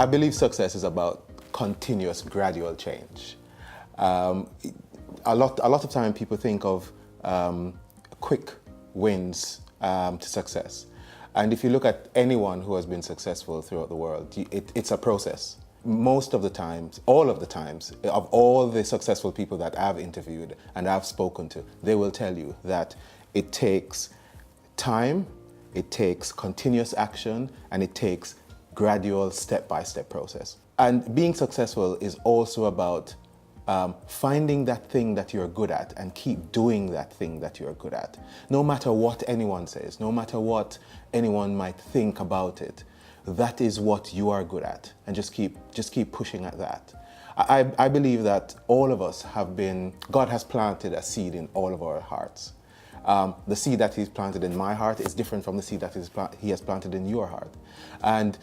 I believe success is about continuous, gradual change. A lot of time people think of quick wins to success. And if you look at anyone who has been successful throughout the world, it's a process. Most of the times, all of the times, of all the successful people that I've interviewed and I've spoken to, they will tell you that it takes time, it takes continuous action, and it takes gradual step-by-step process. And being successful is also about finding that thing that you're good at and keep doing that thing that you're good at. No matter what anyone says, no matter what anyone might think about it, that is what you are good at, and just keep pushing at that. I believe that all of us God has planted a seed in all of our hearts. The seed that He's planted in my heart is different from the seed that He has planted in your heart. And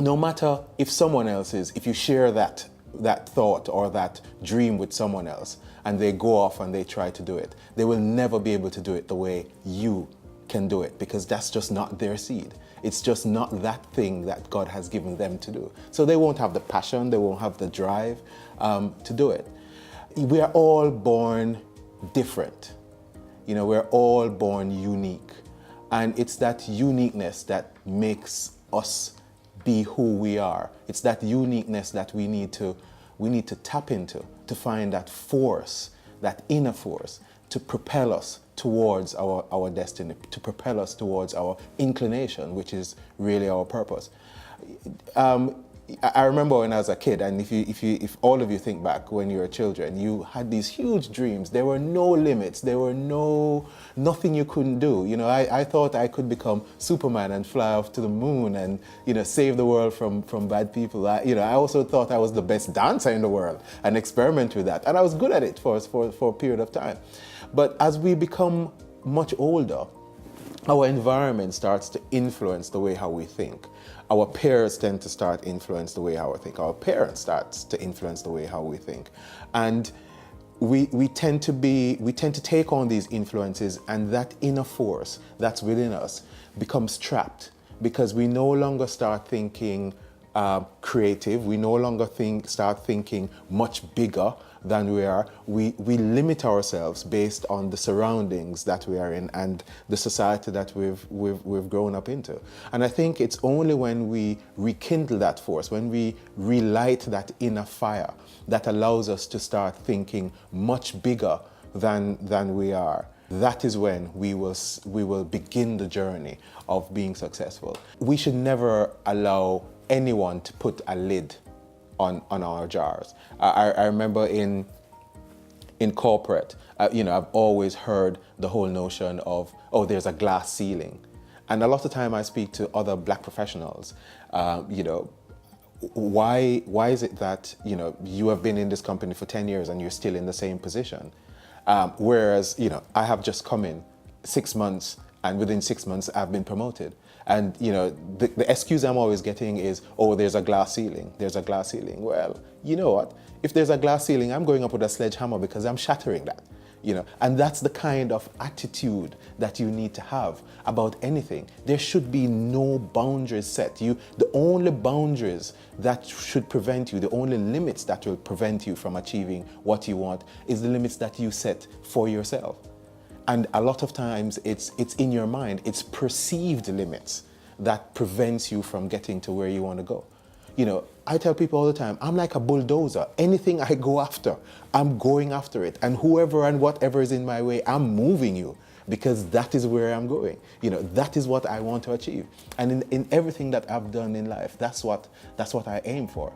no matter if if you share that thought or that dream with someone else and they go off and they try to do it, they will never be able to do it the way you can do it, because that's just not their seed. It's just not that thing that God has given them to do. So they won't have the passion, they won't have the drive to do it. We are all born different. You know, we're all born unique. And it's that uniqueness that makes us be who we are. It's that uniqueness that we need to tap into to find that force, that inner force, to propel us towards our destiny, to propel us towards our inclination, which is really our purpose. I remember when I was a kid, and if all of you think back when you were children, you had these huge dreams. There were no limits. There were nothing you couldn't do. You know, I thought I could become Superman and fly off to the moon and, you know, save the world from bad people. I also thought I was the best dancer in the world and experiment with that. And I was good at it for a period of time. But as we become much older, our environment starts to influence the way how we think. Our peers tend to start influence the way how we think. Our parents starts to influence the way how we think. And we tend to take on these influences, and that inner force that's within us becomes trapped, because we no longer start thinking creative. We no longer start thinking much bigger than we are. We limit ourselves based on the surroundings that we are in and the society that we've grown up into. And I think it's only when we rekindle that force, when we relight that inner fire, that allows us to start thinking much bigger than we are. That is when we will begin the journey of being successful. We should never allow anyone to put a lid on our jars. I remember in corporate, I've always heard the whole notion of, oh, there's a glass ceiling. And a lot of time I speak to other black professionals, why is it that, you have been in this company for 10 years and you're still in the same position? Whereas, I have just come in 6 months, and within 6 months I've been promoted. And the excuse I'm always getting is, oh, there's a glass ceiling. There's a glass ceiling. Well, you know what? If there's a glass ceiling, I'm going up with a sledgehammer because I'm shattering that. And that's the kind of attitude that you need to have about anything. There should be no boundaries set. The only boundaries that should prevent you, the only limits that will prevent you from achieving what you want, is the limits that you set for yourself. And a lot of times it's in your mind, it's perceived limits that prevents you from getting to where you want to go. I tell people all the time, I'm like a bulldozer. Anything I go after, I'm going after it. And whoever and whatever is in my way, I'm moving you, because that is where I'm going. That is what I want to achieve. And in everything that I've done in life, that's what I aim for.